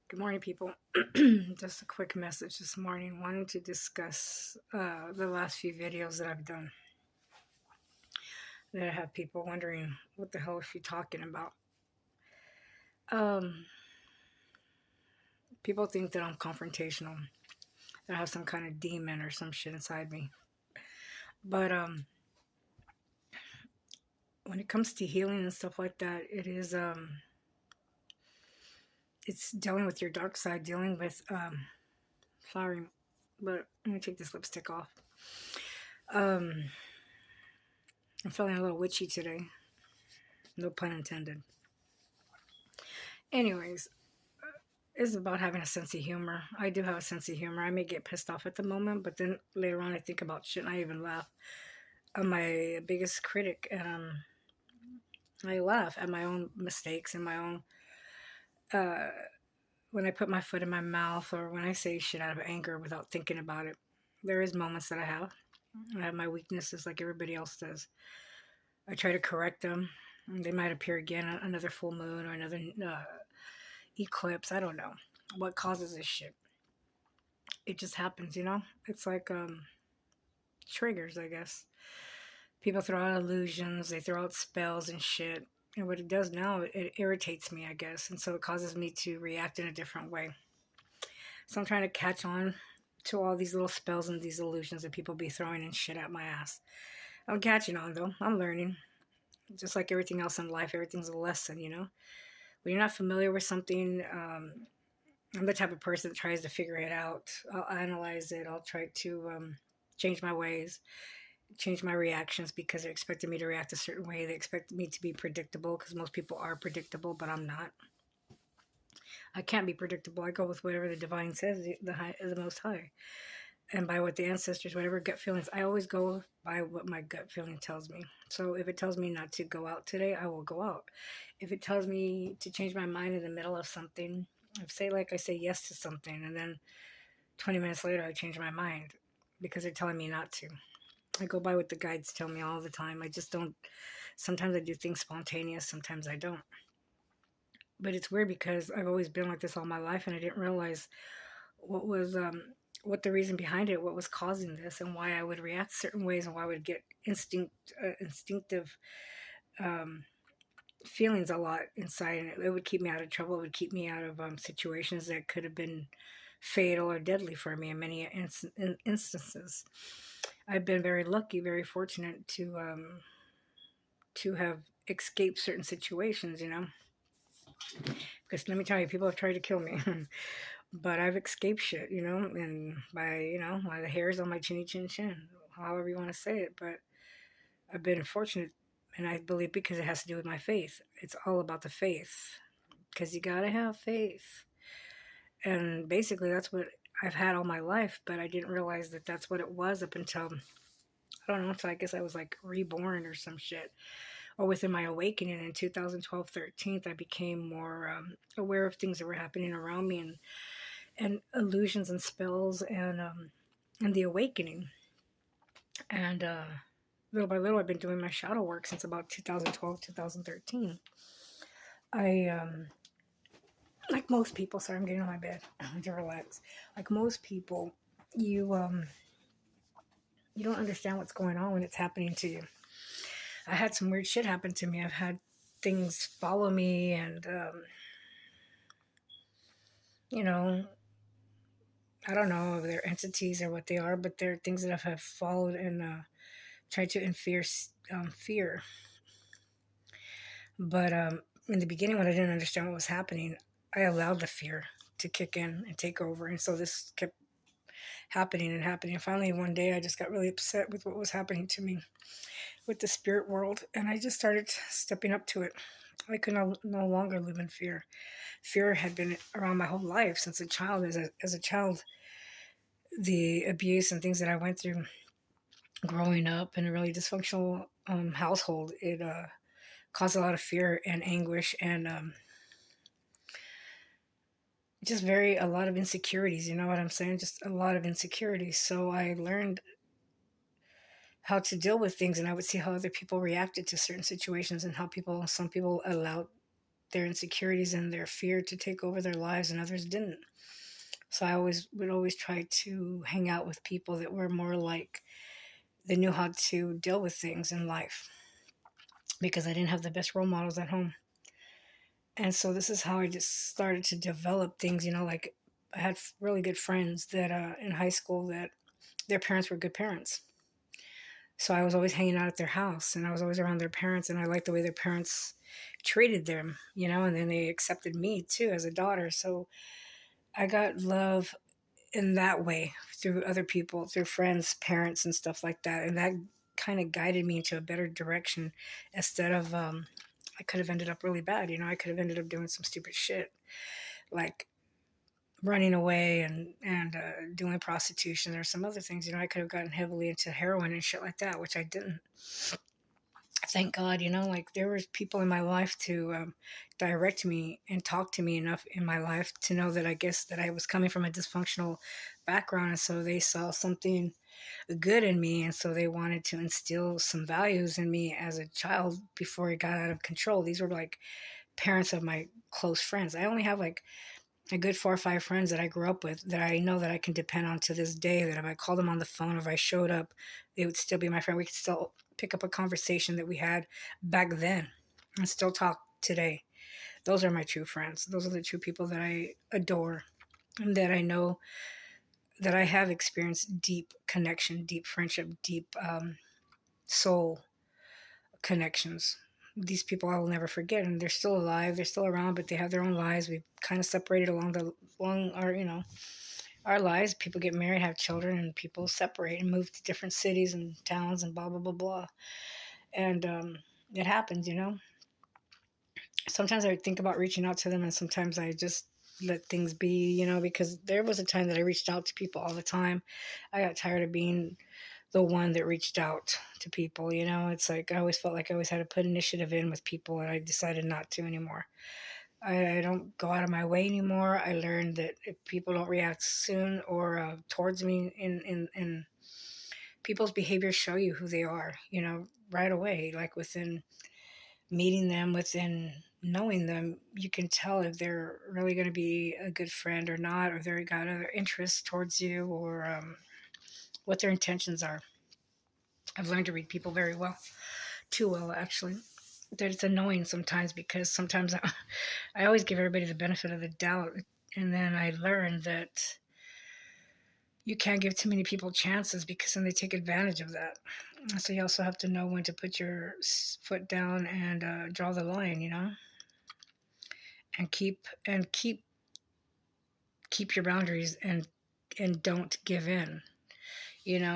Good morning, people. Just a quick message this morning. Wanting to discuss the last few videos that I've done that have people wondering what the hell is she talking about. Um, People think that I'm confrontational, that I have some kind of demon or some shit inside me. But when it comes to healing and stuff like that, it's dealing with your dark side, dealing with flowering. But let me take this lipstick off. Um, I'm feeling a little witchy today. No pun intended. Anyways, it's about having a sense of humor. I do have a sense of humor. I may get pissed off at the moment, but then later on I think about shit and I even laugh. I'm my biggest critic, and I laugh at my own mistakes and my own, uh, when I put my foot in my mouth or when I say shit out of anger without thinking about it. There is moments that I have. I have my weaknesses like everybody else does. I try to correct them. They might appear again on another full moon or another eclipse. I don't know what causes this shit. It just happens, you know? It's like triggers, I guess. People throw out illusions, they throw out spells and shit. And what it does now, it irritates me, I guess. And so it causes me to react in a different way. So I'm trying to catch on to all these little spells and these illusions that people be throwing and shit at my ass. I'm catching on though. I'm learning. Just like everything else in life, everything's a lesson, you know? When you're not familiar with something, I'm the type of person that tries to figure it out. I'll analyze it. I'll try to change my ways, change my reactions because they're expecting me to react a certain way. They expect me to be predictable because most people are predictable, but I'm not. I can't be predictable. I go with whatever the divine says, the Most High, and by what the ancestors, whatever gut feelings. I always go by what my gut feeling tells me. So if it tells me not to go out today, I will go out. If it tells me to change my mind in the middle of something, I say yes to something, and then 20 minutes later I change my mind because they're telling me not to. I go by what the guides tell me all the time. I just don't. Sometimes I do things spontaneous, sometimes I don't. But it's weird because I've always been like this all my life, and I didn't realize what was what the reason behind it, what was causing this, and why I would react certain ways, and why I would get instinctive um, feelings a lot inside, and it would keep me out of trouble. It would keep me out of situations that could have been fatal or deadly for me in many instances. I've been very lucky, very fortunate to have escaped certain situations, you know. Because let me tell you, people have tried to kill me, but I've escaped shit, you know, and by the hairs on my chinny chin chin, however you want to say it. But I've been fortunate, and I believe because it has to do with my faith. It's all about the faith, because you gotta have faith, and basically that's what I've had all my life. But I didn't realize that that's what it was up until I don't know. So I guess I was like reborn or some shit. Or within my awakening in 2012, 13, I became more aware of things that were happening around me and illusions and spells and the awakening. And little by little, I've been doing my shadow work since about 2012, 2013. I, like most people, sorry, I'm getting on my bed to relax. Like most people, you you don't understand what's going on when it's happening to you. I had some weird shit happen to me. I've had things follow me, and you know, I don't know if they're entities or what they are, but they're things that have followed and tried to infer fear. But in the beginning, when I didn't understand what was happening, I allowed the fear to kick in and take over, and so this kept happening and happening. And finally, one day, I just got really upset with what was happening to me with the spirit world, and I just started stepping up to it. I could no longer live in fear. Fear had been around my whole life since a child. As a child, the abuse and things that I went through growing up in a really dysfunctional household, it caused a lot of fear and anguish and just a lot of insecurities. You know what I'm saying? Just a lot of insecurities. So I learned how to deal with things, and I would see how other people reacted to certain situations and how some people allowed their insecurities and their fear to take over their lives, and others didn't. So I always would always try to hang out with people that were more like they knew how to deal with things in life, because I didn't have the best role models at home. And so this is how I just started to develop things, like I had really good friends that in high school that their parents were good parents. So I was always hanging out at their house and I was always around their parents, and I liked the way their parents treated them, and then they accepted me too as a daughter. So I got love in that way through other people, through friends, parents, and stuff like that. And that kind of guided me into a better direction instead of, I could have ended up really bad. I could have ended up doing some stupid shit like running away and doing prostitution or some other things. I could have gotten heavily into heroin and shit like that, which I didn't. Thank God, like there was people in my life to direct me and talk to me enough in my life to know that I guess that I was coming from a dysfunctional background. And so they saw something good in me. And so they wanted to instill some values in me as a child before it got out of control. These were like parents of my close friends. I only have like a good 4 or 5 friends that I grew up with that I know that I can depend on to this day, that if I called them on the phone or if I showed up, they would still be my friend. We could still pick up a conversation that we had back then and still talk today. Those are my true friends. Those are the true people that I adore and that I know that I have experienced deep connection, deep friendship, deep soul connections. These people I will never forget, and they're still alive. They're still around, but they have their own lives. We've kind of separated along our our lives. People get married, have children, and people separate and move to different cities and towns and blah blah blah blah. And it happens. Sometimes I think about reaching out to them, and sometimes I just let things be. Because there was a time that I reached out to people all the time. I got tired of being the one that reached out to people. It's like I always felt like I always had to put initiative in with people, and I decided not to anymore. I don't go out of my way anymore. I learned that if people don't react soon or towards me in people's behaviors show you who they are, right away. Like within meeting them, within knowing them, you can tell if they're really going to be a good friend or not, or they've got other interests towards you, or what their intentions are. I've learned to read people very well, too well actually. That it's annoying sometimes because sometimes I always give everybody the benefit of the doubt, and then I learn that you can't give too many people chances because then they take advantage of that. So you also have to know when to put your foot down and draw the line, and keep your boundaries and don't give in,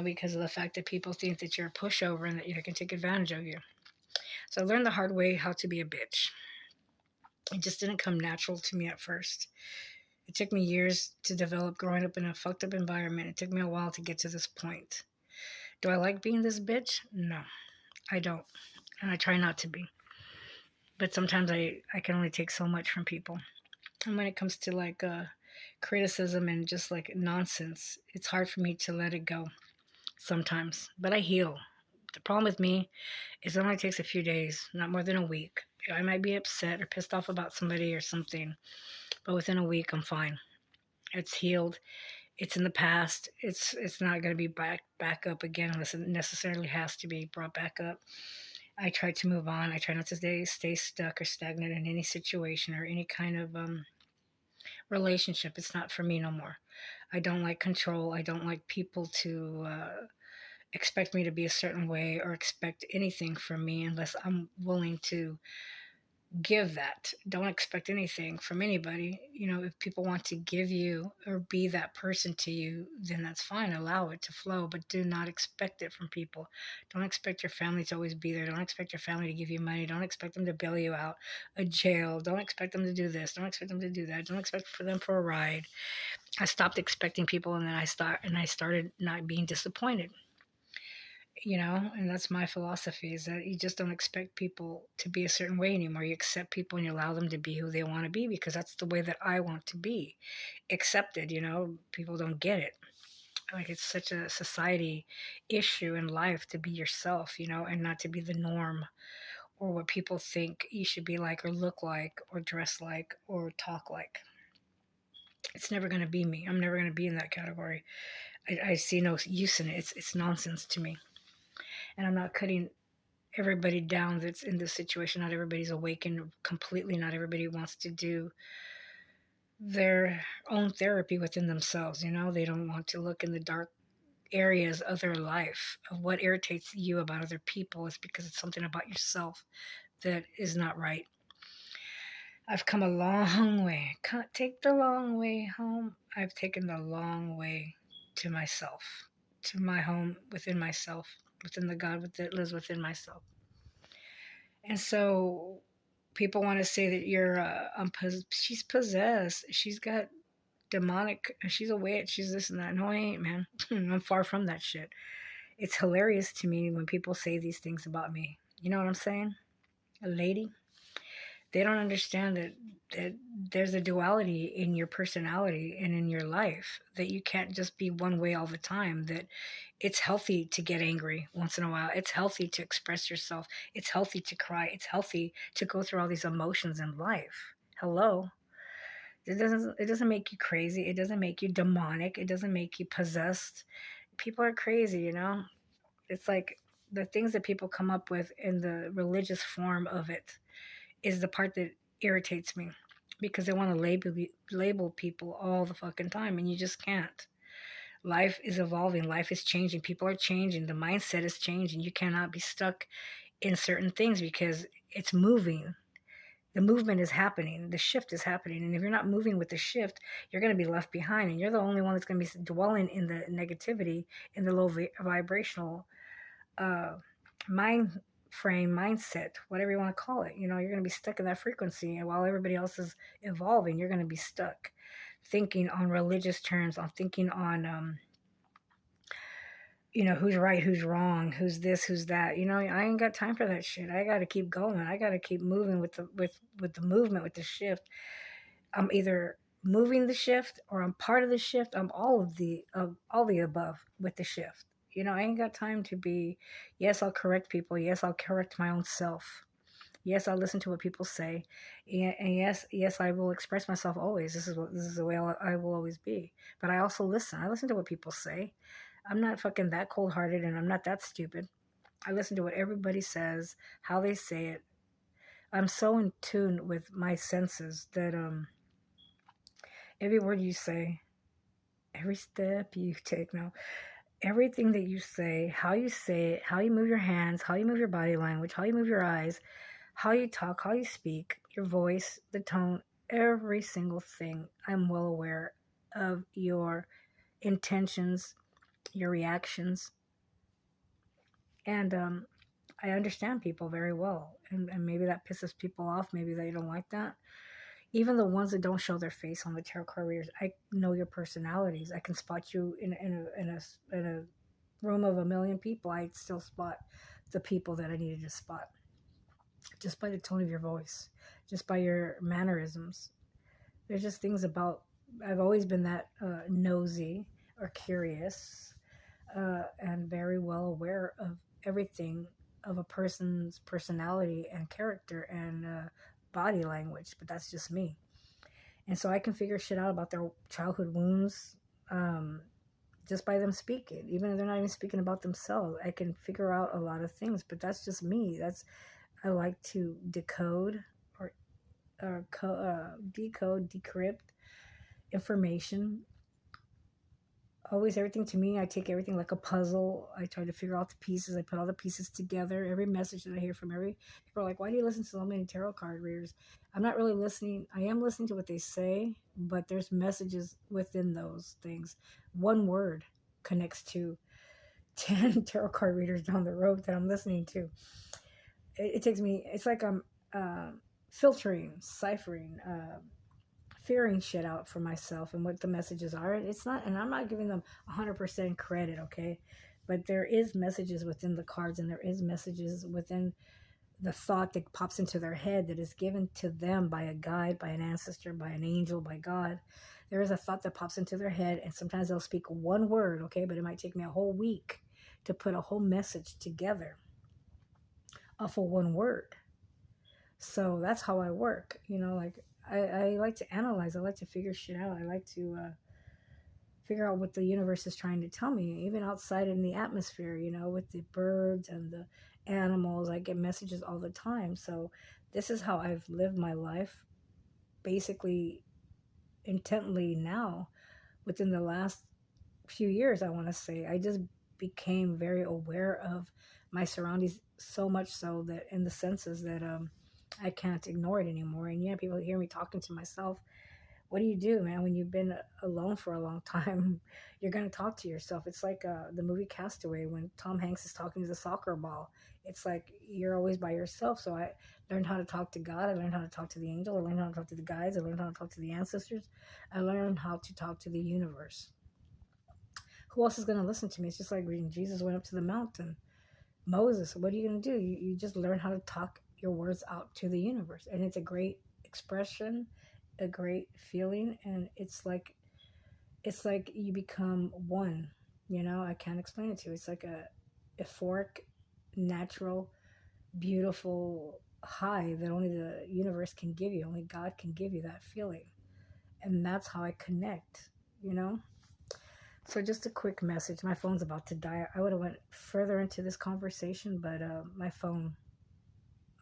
because of the fact that people think that you're a pushover and that they can take advantage of you. So I learned the hard way how to be a bitch. It just didn't come natural to me at first. It took me years to develop growing up in a fucked up environment. It took me a while to get to this point. Do I like being this bitch? No, I don't. And I try not to be. But sometimes I can only take so much from people. And when it comes to like criticism and just like nonsense, it's hard for me to let it go sometimes. But I heal. The problem with me is it only takes a few days, not more than a week. I might be upset or pissed off about somebody or something, but within a week I'm fine. It's healed. It's in the past. It's not going to be back up again unless it necessarily has to be brought back up. I try to move on. I try not to stay stuck or stagnant in any situation or any kind of relationship. It's not for me no more. I don't like control. I don't like people to expect me to be a certain way or expect anything from me unless I'm willing to give that. Don't expect anything from anybody. If people want to give you or be that person to you, then that's fine. Allow it to flow, but do not expect it from people. Don't expect your family to always be there. Don't expect your family to give you money. Don't expect them to bail you out of jail. Don't expect them to do this. Don't expect them to do that. Don't expect for them for a ride. I stopped expecting people, and then I started not being disappointed. And that's my philosophy, is that you just don't expect people to be a certain way anymore. You accept people and you allow them to be who they want to be, because that's the way that I want to be accepted. People don't get it. Like, it's such a society issue in life to be yourself, and not to be the norm or what people think you should be like or look like or dress like or talk like. It's never going to be me. I'm never going to be in that category. I see no use in it. It's nonsense to me. And I'm not cutting everybody down that's in this situation. Not everybody's awakened completely. Not everybody wants to do their own therapy within themselves. You know, they don't want to look in the dark areas of their life of what irritates you about other people. Is because it's something about yourself that is not right. I've come a long way. Can't take the long way home. I've taken the long way to myself, to my home within myself, within the God that lives within myself. And so people want to say that she's possessed. She's got demonic, she's a witch, she's this and that. No, I ain't, man. I'm far from that shit. It's hilarious to me when people say these things about me. You know what I'm saying? A lady. They don't understand that there's a duality in your personality and in your life, that you can't just be one way all the time, that it's healthy to get angry once in a while. It's healthy to express yourself. It's healthy to cry. It's healthy to go through all these emotions in life. Hello. It doesn't make you crazy. It doesn't make you demonic. It doesn't make you possessed. People are crazy, you know? It's like the things that people come up with in the religious form of it is the part that irritates me, because they want to label people all the fucking time, and you just can't. Life is evolving. Life is changing. People are changing. The mindset is changing. You cannot be stuck in certain things because it's moving. The movement is happening. The shift is happening. And if you're not moving with the shift, you're going to be left behind. And you're the only one that's going to be dwelling in the negativity, in the low vibrational mind frame, mindset, whatever you want to call it. You know, you're going to be stuck in that frequency. And while everybody else is evolving, you're going to be stuck thinking on religious terms, on thinking on, who's right, who's wrong, who's this, who's that. You know, I ain't got time for that shit. I got to keep going. I got to keep moving with the movement, with the shift. I'm either moving the shift or I'm part of the shift. I'm all the above with the shift. You know, I ain't got time to be, yes, I'll correct people. Yes, I'll correct my own self. Yes, I'll listen to what people say. And yes, I will express myself always. This is the way I will always be. But I also listen. I listen to what people say. I'm not fucking that cold-hearted, and I'm not that stupid. I listen to what everybody says, how they say it. I'm so in tune with my senses that every word you say, every step you take, no, everything that you say, how you move your hands, how you move your body language, how you move your eyes, how you talk, how you speak, your voice, the tone, every single thing. I'm well aware of your intentions, your reactions. And I understand people very well. And maybe that pisses people off. Maybe they don't like that. Even the ones that don't show their face on the tarot card readers, I know your personalities. I can spot you in a room of 1,000,000 people. I still spot the people that I needed to spot, just by the tone of your voice, just by your mannerisms. There's just things about. I've always been that nosy or curious, and very well aware of everything of a person's personality and character and body language, but that's just me. And so I can figure shit out about their childhood wounds just by them speaking. Even if they're not even speaking about themselves, I can figure out a lot of things, but that's just me. I like to decode or decrypt information. Always everything to me, I take everything like a puzzle. I try to figure out the pieces. I put all the pieces together. Every message that I hear from people are like, why do you listen to so many tarot card readers? I'm not really listening. I am listening to what they say, but there's messages within those things. One word connects to 10 tarot card readers down the road that I'm listening to. It takes me, it's like I'm filtering, ciphering, figuring shit out for myself and what the messages are. It's not, and I'm not giving them 100% credit, okay? But there is messages within the cards, and there is messages within the thought that pops into their head that is given to them by a guide, by an ancestor, by an angel, by God. There is a thought that pops into their head, and sometimes they'll speak one word, okay? But it might take me a whole week to put a whole message together off of one word. So that's how I work. Like I like to analyze. I like to figure shit out. I like to figure out what the universe is trying to tell me, even outside in the atmosphere, with the birds and the animals. I get messages all the time. So this is how I've lived my life basically intently now within the last few years, I want to say. I just became very aware of my surroundings, so much so that in the senses that I can't ignore it anymore. And yeah, people hear me talking to myself. What do you do, man, when you've been alone for a long time? You're going to talk to yourself. It's like the movie Castaway when Tom Hanks is talking to the soccer ball. It's like you're always by yourself. So I learned how to talk to God. I learned how to talk to the angel. I learned how to talk to the guides. I learned how to talk to the ancestors. I learned how to talk to the universe. Who else is going to listen to me? It's just like when Jesus went up to the mountain. Moses, what are you going to do? You just learn how to talk your words out to the universe. And it's a great expression, a great feeling. And it's like you become one. I can't explain it to you. It's like a euphoric, natural, beautiful high that only the universe can give you. Only God can give you that feeling. And that's how I connect, you know? So just a quick message. My phone's about to die. I would have went further into this conversation, but my phone,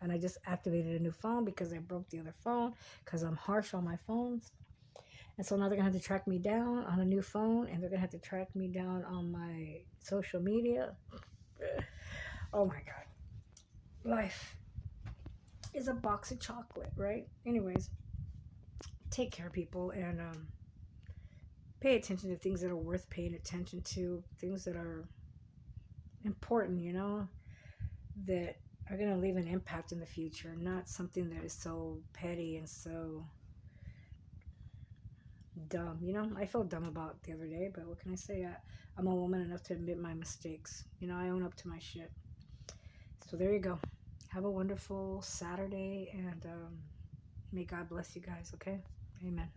and I just activated a new phone because I broke the other phone because I'm harsh on my phones. And so now they're going to have to track me down on a new phone, and they're going to have to track me down on my social media. Oh my God. Life is a box of chocolate, right? Anyways, take care, people, and pay attention to things that are worth paying attention to, things that are important, that are going to leave an impact in the future, not something that is so petty and so dumb. I felt dumb about the other day, but what can I say? I'm a woman enough to admit my mistakes. I own up to my shit. So there you go. Have a wonderful Saturday, and may God bless you guys, okay? Amen.